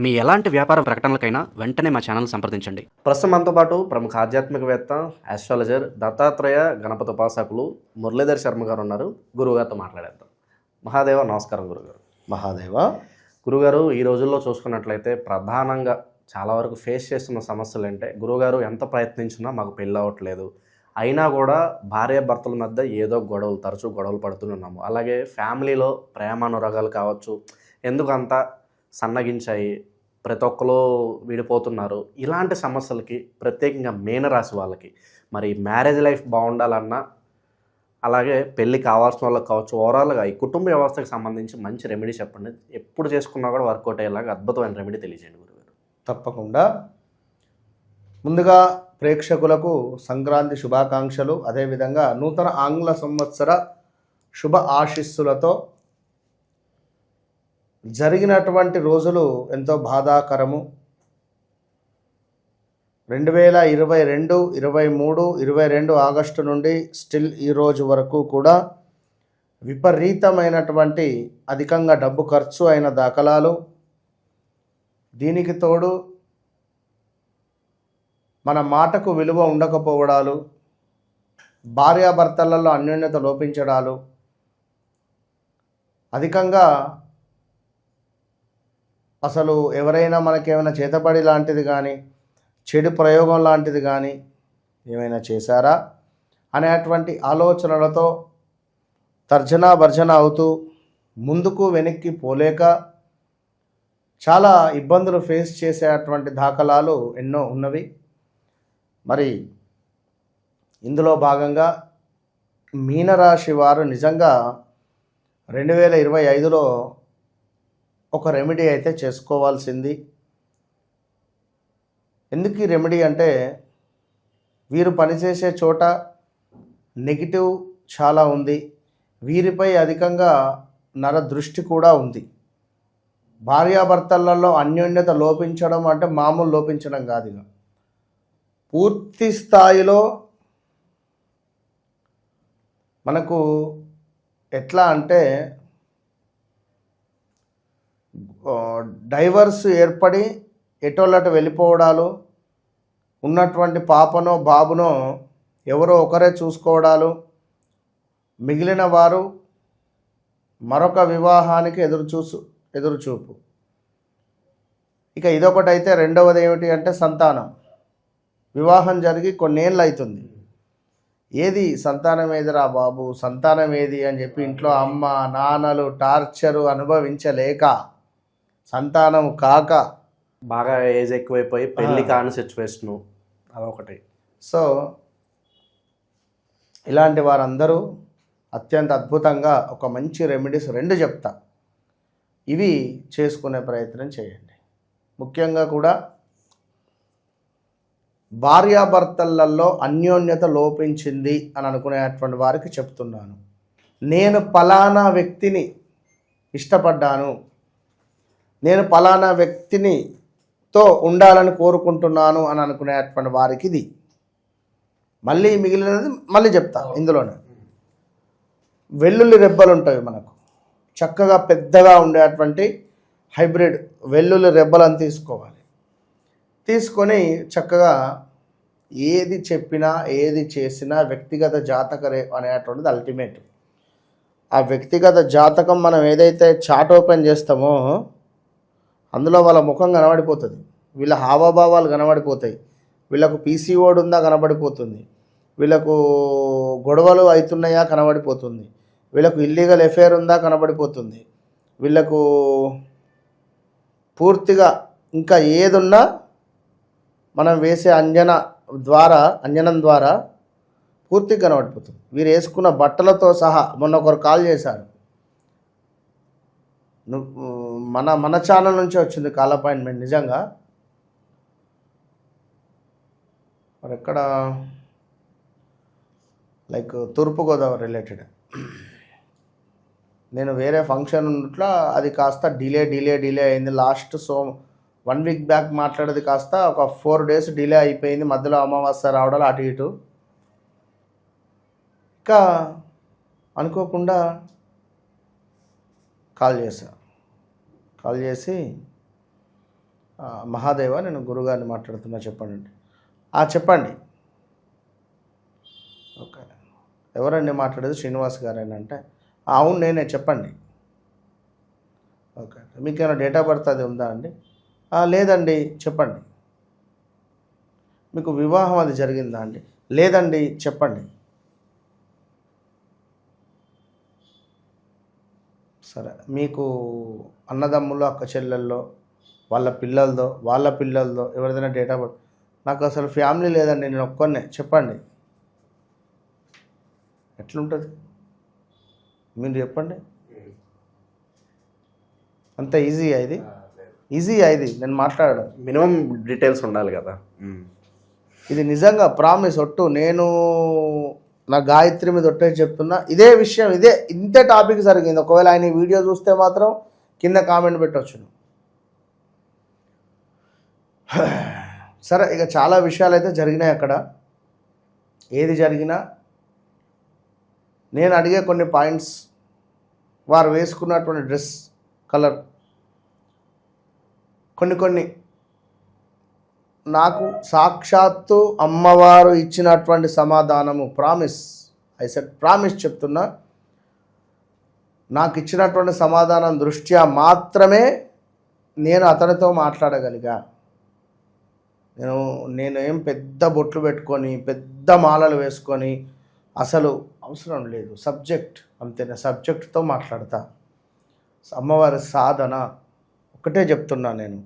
మీ ఎలాంటి వ్యాపార ప్రకటనలకైనా వెంటనే మా ఛానల్ సంప్రదించండి. ప్రస్తుతం మనతో పాటు ప్రముఖ ఆధ్యాత్మికవేత్త, ఆస్ట్రాలజర్, దత్తాత్రేయ గణపతి ఉపాసకులు మురళీధర్ శర్మ గారు ఉన్నారు. గురువుగారితో మాట్లాడేద్దాం. మహాదేవ నమస్కారం గురుగారు. మహాదేవ. గురుగారు, ఈ రోజుల్లో చూసుకున్నట్లయితే ప్రధానంగా చాలా వరకు ఫేస్ చేస్తున్న సమస్యలు అంటే, గురువుగారు ఎంత ప్రయత్నించినా మాకు పెళ్ళి అవ్వట్లేదు, అయినా కూడా భార్యాభర్తల మధ్య ఏదో గొడవలు, తరచూ గొడవలు పడుతున్నాము. అలాగే ఫ్యామిలీలో ప్రేమానురాగాలు కావచ్చు, ఎందుకంత సన్నగించాయి, ప్రతి ఒక్కరు విడిపోతున్నారు. ఇలాంటి సమస్యలకి ప్రత్యేకంగా మీనరాశి వాళ్ళకి మరి మ్యారేజ్ లైఫ్ బాగుండాలన్నా, అలాగే పెళ్ళి కావాల్సిన వాళ్ళకి కావచ్చు, ఓవరాల్గా ఈ కుటుంబ వ్యవస్థకు సంబంధించి మంచి రెమెడీ చెప్పండి. ఎప్పుడు చేసుకున్నా కూడా వర్కౌట్ అయ్యేలాగా అద్భుతమైన రెమెడీ తెలియజేయండి గురుగారు. తప్పకుండా. ముందుగా ప్రేక్షకులకు సంక్రాంతి శుభాకాంక్షలు, అదేవిధంగా నూతన ఆంగ్ల సంవత్సర శుభ ఆశీస్సులతో. జరిగినటువంటి రోజులు ఎంతో బాధాకరము. 2022, 23, 22 ఆగస్టు నుండి స్టిల్ ఈరోజు వరకు కూడా విపరీతమైనటువంటి అధికంగా డబ్బు ఖర్చు అయిన దాఖలాలు. దీనికి తోడు మన మాటకు విలువ ఉండకపోవడాలు, భార్యాభర్తలలో అన్యోన్యత లోపించడాలు, అధికంగా అసలు ఎవరైనా మనకేమైనా చేతబడి లాంటిది కానీ, చెడు ప్రయోగం లాంటిది కానీ ఏమైనా చేశారా అనేటువంటి ఆలోచనలతో తర్జనా భర్జన అవుతూ ముందుకు వెనక్కి పోలేక చాలా ఇబ్బందులు ఫేస్ చేసేటువంటి దాఖలాలు ఎన్నో ఉన్నవి. మరి ఇందులో భాగంగా మీనరాశి వారు నిజంగా 2025లో ఒక రెమెడీ అయితే చేసుకోవాల్సింది. ఎందుకు ఈ రెమెడీ అంటే, వీరు పనిచేసే చోట నెగిటివ్ చాలా ఉంది, వీరిపై అధికంగా నర దృష్టి కూడా ఉంది. భార్యాభర్తలలో అన్యోన్యత లోపించడం అంటే మామూలు లోపించడం కాదు, ఇక పూర్తి స్థాయిలో మనకు ఎట్లా అంటే డైవర్స్ ఏర్పడి ఎటోళ్ళట వెళ్ళిపోవడాలు, ఉన్నటువంటి పాపనో బాబునో ఎవరో ఒకరే చూసుకోవడాలు, మిగిలిన వారు మరొక వివాహానికి ఎదురుచూపు. ఇక ఇదొకటైతే, రెండవది ఏమిటి అంటే సంతానం. వివాహం జరిగి కొన్నేళ్ళు అవుతుంది, ఏది సంతానం ఏదిరా బాబు, సంతానం ఏది అని చెప్పి ఇంట్లో అమ్మ నాన్నలు టార్చరు అనుభవించలేక, సంతానం కాక బాగా ఏజ్ ఎక్కువైపోయి పెళ్ళి కాని సిచ్యువేషను, అదొకటి. సో ఇలాంటి వారందరూ అత్యంత అద్భుతంగా ఒక మంచి రెమెడీస్ 2 చెప్తా, ఇవి చేసుకునే ప్రయత్నం చేయండి. ముఖ్యంగా కూడా భార్యాభర్తలలో అన్యోన్యత లోపించింది అని అనుకునేటువంటి వారికి చెప్తున్నాను. నేను పలానా వ్యక్తిని ఇష్టపడ్డాను, నేను పలానా వ్యక్తినితో ఉండాలని కోరుకుంటున్నాను అని అనుకునేటువంటి వారికి ఇది. మళ్ళీ మిగిలినది మళ్ళీ చెప్తా. ఇందులోనే వెల్లుల్లి రెబ్బలు ఉంటాయి మనకు, చక్కగా పెద్దగా ఉండేటువంటి హైబ్రిడ్ వెల్లుల్లి రెబ్బలను తీసుకోవాలి. తీసుకొని చక్కగా ఏది చెప్పినా ఏది చేసినా వ్యక్తిగత జాతక అనేటువంటిది అల్టిమేట్. ఆ వ్యక్తిగత జాతకం మనం ఏదైతే చార్ట్ ఓపెన్ చేస్తామో అందులో వాళ్ళ ముఖం కనబడిపోతుంది, వీళ్ళ హావభావాలు కనబడిపోతాయి, వీళ్ళకు పీసీఓడి ఉందా కనబడిపోతుంది, వీళ్ళకు గొడవలు అవుతున్నాయా కనబడిపోతుంది, వీళ్ళకు ఇల్లీగల్ ఎఫైర్ ఉందా కనబడిపోతుంది, వీళ్ళకు పూర్తిగా ఇంకా ఏదున్నా మనం వేసే అంజనం ద్వారా పూర్తిగా కనబడిపోతుంది. వీరు వేసుకున్న బట్టలతో సహా. మొన్న ఒకరు కాల్ చేశారు, మన ఛానల్ నుంచి వచ్చింది కాల్ అపాయింట్మెంట్. నిజంగా మరి ఎక్కడ, లైక్ తూర్పుగోదావరి రిలేటెడ్. నేను వేరే ఫంక్షన్ ఉన్నట్లా అది కాస్త డిలే అయింది. లాస్ట్ 1 వీక్ బ్యాక్ మాట్లాడేది కాస్త ఒక 4 days డిలే అయిపోయింది. మధ్యలో అమావాస్య రావడాలు అటు ఇటు. ఇంకా అనుకోకుండా కాల్ చేసి మహాదేవ, నేను గురుగారిని మాట్లాడుతున్నా, చెప్పండి అంటే, చెప్పండి. ఓకే, ఎవరండి మాట్లాడేది? శ్రీనివాస్ గారేనా అంటే, అవును నేనే, చెప్పండి. ఓకే, మీకు ఏమైనా డేట్ ఆఫ్ బర్త్ అది ఉందా అండి? లేదండి, చెప్పండి. మీకు వివాహం అది జరిగిందా అండి? లేదండి, చెప్పండి. సరే, మీకు అన్నదమ్ములు, అక్క చెల్లెల్లో, వాళ్ళ పిల్లలదో ఎవరిదైనా డేట్ ఆఫ్ బర్త్? నాకు అసలు ఫ్యామిలీ లేదండి, నేను ఒక్కనే, చెప్పండి. ఎట్లుంటుంది మీరు చెప్పండి. అంత ఈజీయా ఇది? ఈజీయా ఇది నేను మాట్లాడడం? మినిమం డీటెయిల్స్ ఉండాలి కదా. ఇది నిజంగా ప్రామిస్ ఒట్టు, నేను నా గాయత్రి మీద ఒట్టే చెప్తున్నా. ఇదే విషయం, ఇంతే టాపిక్ జరిగింది. ఒకవేళ ఆయన ఈ వీడియో చూస్తే మాత్రం కింద కామెంట్ పెట్టవచ్చు. సరే, ఇక చాలా విషయాలు అయితే జరిగినాయి అక్కడ. ఏది జరిగినా నేను అడిగే కొన్ని పాయింట్స్, వారు వేసుకున్నటువంటి డ్రెస్ కలర్, కొన్ని నాకు సాక్షాత్తు అమ్మవారు ఇచ్చినటువంటి సమాధానము. ప్రామిస్, ప్రామిస్ చెప్తున్నా, నాకు ఇచ్చినటువంటి సమాధానం దృష్ట్యా మాత్రమే నేను అతనితో మాట్లాడగలిగా. నేను ఏం పెద్ద బొట్లు పెట్టుకొని పెద్ద మాలలు వేసుకొని అసలు అవసరం లేదు. సబ్జెక్ట్ అంతేనా, సబ్జెక్ట్తో మాట్లాడతా. అమ్మవారి సాధన ఒకటే చెప్తున్నా నేను.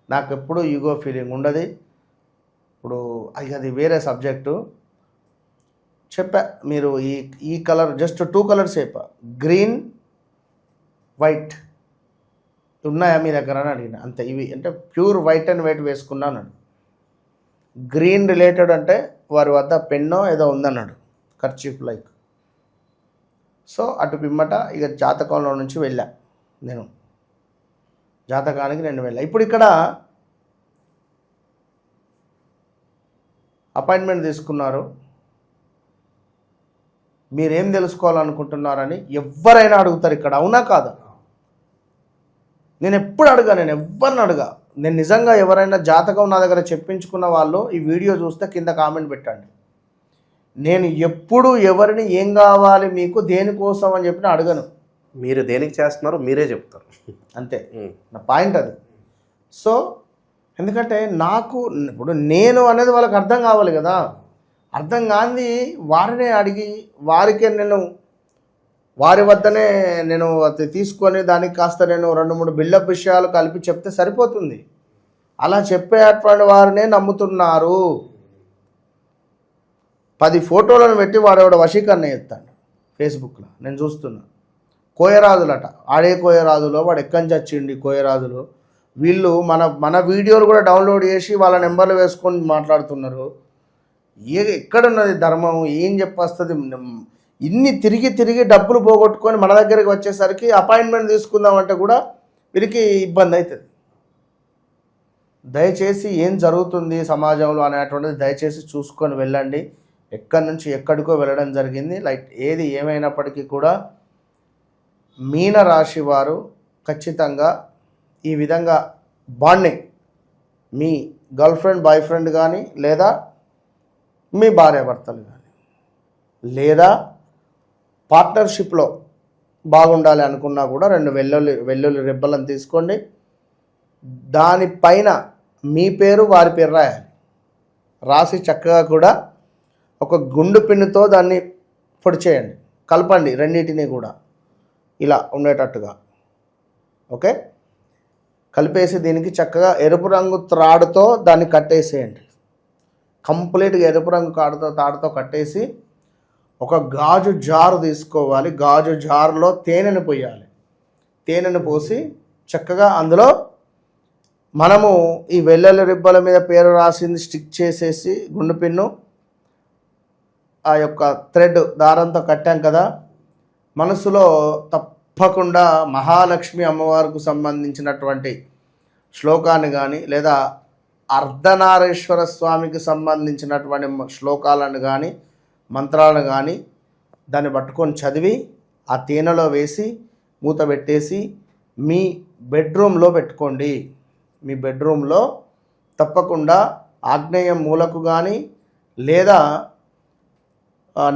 నాకు ఎప్పుడు ఈగో ఫీలింగ్ ఉండదు. ఇప్పుడు అది వేరే సబ్జెక్టు. చెప్పా, మీరు ఈ కలర్ జస్ట్ 2 కలర్స్ చెప్పా, గ్రీన్ వైట్ ఉన్నాయా మీ దగ్గర అని అడిగిన, అంతే. ఇవి అంటే ప్యూర్ వైట్ అండ్ వైట్ వేసుకున్నాను. గ్రీన్ రిలేటెడ్ అంటే వారి వద్ద పెన్నో ఏదో ఉందన్నాడు, కర్చీఫ్ లైక్. సో అటు పిమ్మట ఇక జాతకంలో నుంచి వెళ్ళా నేను, జాతకానికి నేను వెళ్ళా. ఇప్పుడు ఇక్కడ అపాయింట్మెంట్ తీసుకున్నారు, మీరేం తెలుసుకోవాలనుకుంటున్నారని ఎవరైనా అడుగుతారు ఇక్కడ, అవునా కాదా? నేను ఎప్పుడు అడగా, నేను ఎవరిని అడగా. నేను నిజంగా ఎవరైనా జాతకం నా దగ్గర చెప్పించుకున్న వాళ్ళు ఈ వీడియో చూస్తే కింద కామెంట్ పెట్టండి. నేను ఎప్పుడు ఎవరిని ఏం కావాలి మీకు దేనికోసం అని చెప్పిన అడగను. మీరు దేనికి చేస్తున్నారో మీరే చెప్తారు, అంతే నా పాయింట్ అది. సో ఎందుకంటే నాకు ఇప్పుడు నేను అనేది వాళ్ళకి అర్థం కావాలి కదా. అర్థం కాంది వారినే అడిగి వారికే నేను వారి వద్దనే నేను అది తీసుకొని దానికి కాస్త నేను 2-3 బిల్డప్ విషయాలు కలిపి చెప్తే సరిపోతుంది. అలా చెప్పేటువంటి వారినే నమ్ముతున్నారు. 10 ఫోటోలను పెట్టి వాడేవాడు వశీకరణ చేస్తాడు ఫేస్బుక్లో, నేను చూస్తున్నా. కోయరాజులట, ఆడే కోయరాజులో వాడు ఎక్కడి నుంచి వచ్చిండి కోయరాజులు. వీళ్ళు మన వీడియోలు కూడా డౌన్లోడ్ చేసి వాళ్ళ నెంబర్లు వేసుకొని మాట్లాడుతున్నారు. ఎక్కడున్నది ధర్మం? ఏం చెప్పొస్తుంది? ఇన్ని తిరిగి డబ్బులు పోగొట్టుకొని మన దగ్గరికి వచ్చేసరికి అపాయింట్మెంట్ తీసుకుందామంటే కూడా వీరికి ఇబ్బంది అవుతుంది. దయచేసి ఏం జరుగుతుంది సమాజంలో అనేటువంటిది దయచేసి చూసుకొని వెళ్ళండి. ఎక్కడి నుంచి ఎక్కడికో వెళ్ళడం జరిగింది. ఏది ఏమైనప్పటికీ కూడా మీనరాశి వారు ఖచ్చితంగా ఈ విధంగా బాండింగ్, మీ గర్ల్ ఫ్రెండ్ బాయ్ ఫ్రెండ్ కానీ, లేదా మీ భార్యాభర్తలు కానీ, లేదా పార్ట్నర్షిప్లో బాగుండాలి అనుకున్నా కూడా 2 వెల్లుల్లి రెబ్బలను తీసుకోండి. దానిపైన మీ పేరు వారి పేరు రాసి చక్కగా కూడా ఒక గుండు పిన్నుతో దాన్ని పొడి చేయండి, కలపండి రెండింటినీ కూడా ఇలా ఉండేటట్టుగా. ఓకే, కలిపేసి దీనికి చక్కగా ఎరుపు రంగు త్రాడుతో దాన్ని కట్టేసేయండి. కంప్లీట్గా ఎరుపు రంగు తాడుతో కట్టేసి ఒక గాజు జారు తీసుకోవాలి. గాజు జారులో తేనెను పోయాలి. తేనెను పోసి చక్కగా అందులో మనము ఈ వెల్లుల్లి రిబ్బల మీద పేరు రాసింది స్టిక్ చేసేసి గుండు పిన్ను ఆ యొక్క థ్రెడ్ దారంతో కట్టాం కదా, మనసులో తప్పకుండా మహాలక్ష్మి అమ్మవారికి సంబంధించినటువంటి శ్లోకాన్ని కానీ, లేదా అర్ధనారీశ్వర స్వామికి సంబంధించినటువంటి శ్లోకాలను కానీ, మంత్రాలను కానీ దాన్ని పట్టుకొని చదివి ఆ తేనెలో వేసి మూత పెట్టేసి మీ బెడ్రూమ్లో పెట్టుకోండి. మీ బెడ్రూమ్లో తప్పకుండా ఆగ్నేయ మూలకు కానీ లేదా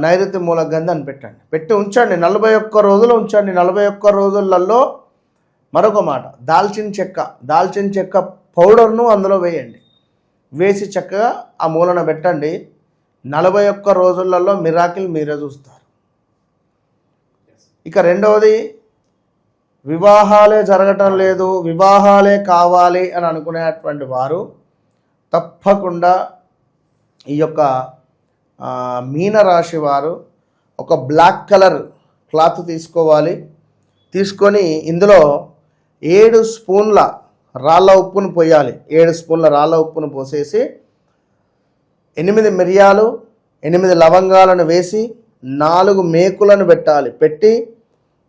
నైరుతి మూలకు కానీ దాన్ని పెట్టి ఉంచండి. 41 రోజులు ఉంచండి. 41 రోజులలో మరొక మాట, దాల్చిన చెక్క పౌడర్ను అందులో వేయండి. వేసి చక్కగా ఆ మూలన పెట్టండి. 41 రోజులలో మిరాకిల్ మీరే చూస్తారు. ఇక రెండవది, వివాహాలే జరగటం లేదు, వివాహాలే కావాలి అని అనుకునేటువంటి వారు తప్పకుండా ఈ యొక్క మీనరాశి వారు ఒక బ్లాక్ కలర్ క్లాత్ తీసుకోవాలి. తీసుకొని ఇందులో 7 స్పూన్ల రాళ్ళ ఉప్పును పోయాలి. 7 స్పూన్ల రాళ్ళ ఉప్పును పోసేసి 8 మిరియాలు 8 లవంగాలను వేసి 4 మేకులను పెట్టాలి. పెట్టి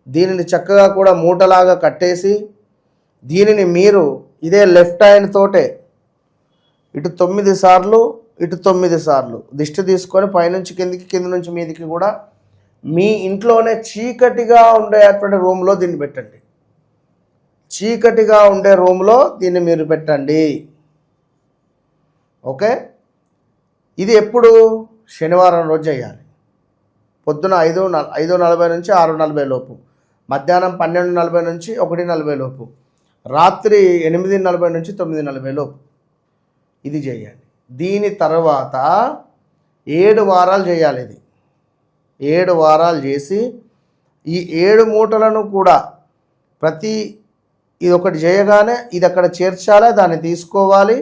దీనిని చక్కగా కూడా మూటలాగా కట్టేసి దీనిని మీరు ఇదే లెఫ్ట్ హ్యాండ్ తోటే ఇటు 9 సార్లు ఇటు 9 సార్లు దిష్టి తీసుకొని పైనుంచి కిందికి కింది నుంచి మీదికి కూడా మీ ఇంట్లోనే చీకటిగా ఉండేటువంటి రూమ్లో దీన్ని పెట్టండి. చీకటిగా ఉండే రూమ్లో దీన్ని మీరు పెట్టండి. ఓకే, ఇది ఎప్పుడు? శనివారం రోజు చేయాలి. పొద్దున 5:40 నుంచి 6:40 లోపు, మధ్యాహ్నం 12:40 నుంచి 1:40 లోపు, రాత్రి 8:40 నుంచి 9:40 లోపు ఇది చేయండి. దీని తర్వాత 7 వారాలు చేయాలి. ఇది 7 వారాలు చేసి ఈ 7 మూటలను కూడా ఇది ఒకటి చేయగానే ఇది అక్కడ చేర్చాలి, దాన్ని తీసుకోవాలి,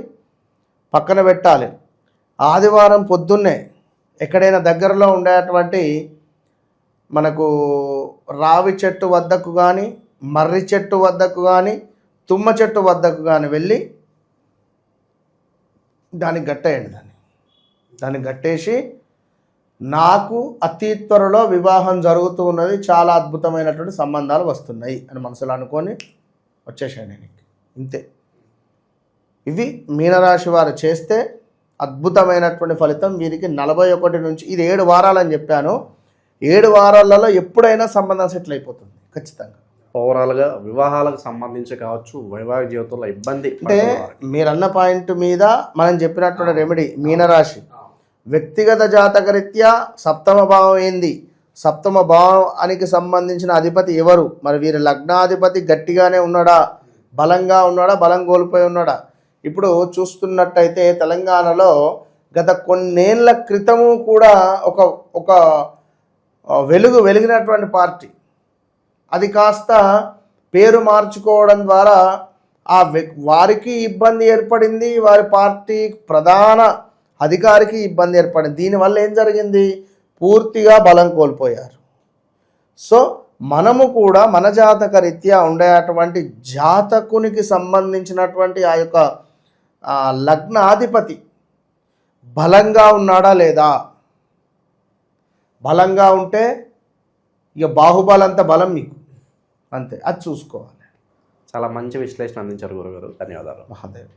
పక్కన పెట్టాలి. ఆదివారం పొద్దున్నే ఎక్కడైనా దగ్గరలో ఉండేటువంటి మనకు రావి చెట్టు వద్దకు కానీ, మర్రి చెట్టు వద్దకు కానీ, తుమ్మ చెట్టు వద్దకు కానీ వెళ్ళి దాన్ని గట్టేయండి. దాన్ని గట్టేసి, నాకు అతి త్వరలో వివాహం జరుగుతూ ఉన్నది, చాలా అద్భుతమైనటువంటి సంబంధాలు వస్తున్నాయి అని మనసులో అనుకొని వచ్చేసాను నేను. ఇంతే. ఇవి మీనరాశి వారు చేస్తే అద్భుతమైనటువంటి ఫలితం వీరికి 41 నుంచి, ఇది 7 వారాలని చెప్పాను, 7 వారాలలో ఎప్పుడైనా సంబంధం సెటిల్ అయిపోతుంది ఖచ్చితంగా. ఓవరాల్గా వివాహాలకు సంబంధించి కావచ్చు, వైవాహిక జీవితంలో ఇబ్బంది అంటే మీరన్న పాయింట్ మీద మనం చెప్పినటువంటి రెమెడీ మీనరాశి వ్యక్తిగత జాతకరీత్యా సప్తమ భావం ఏంది, సప్తమ భావానికి సంబంధించిన అధిపతి ఎవరు, మరి వీరి లగ్నాధిపతి గట్టిగానే ఉన్నాడా, బలంగా ఉన్నాడా, బలం కోల్పోయి ఉన్నాడా? ఇప్పుడు చూస్తున్నట్టయితే తెలంగాణలో గత కొన్నేళ్ల క్రితము కూడా ఒక వెలిగినటువంటి పార్టీ, అది కాస్త పేరు మార్చుకోవడం ద్వారా వారికి ఇబ్బంది ఏర్పడింది, వారి పార్టీ ప్రధాన అధికారికి ఇబ్బంది ఏర్పడింది. దీనివల్ల ఏం జరిగింది? పూర్తిగా బలం కోల్పోయారు. సో మనము కూడా మన జాతక రీత్యా ఉండేటువంటి జాతకునికి సంబంధించినటువంటి ఆ యొక్క లగ్నాధిపతి బలంగా ఉన్నాడా లేదా? బలంగా ఉంటే ఇక బాహుబలంత బలం మీకు, అంతే, అది చూసుకోవాలి. చాలా మంచి విశ్లేషణ అందించారు గురుగారు. ధన్యవాదాలు. మహాదేవ్.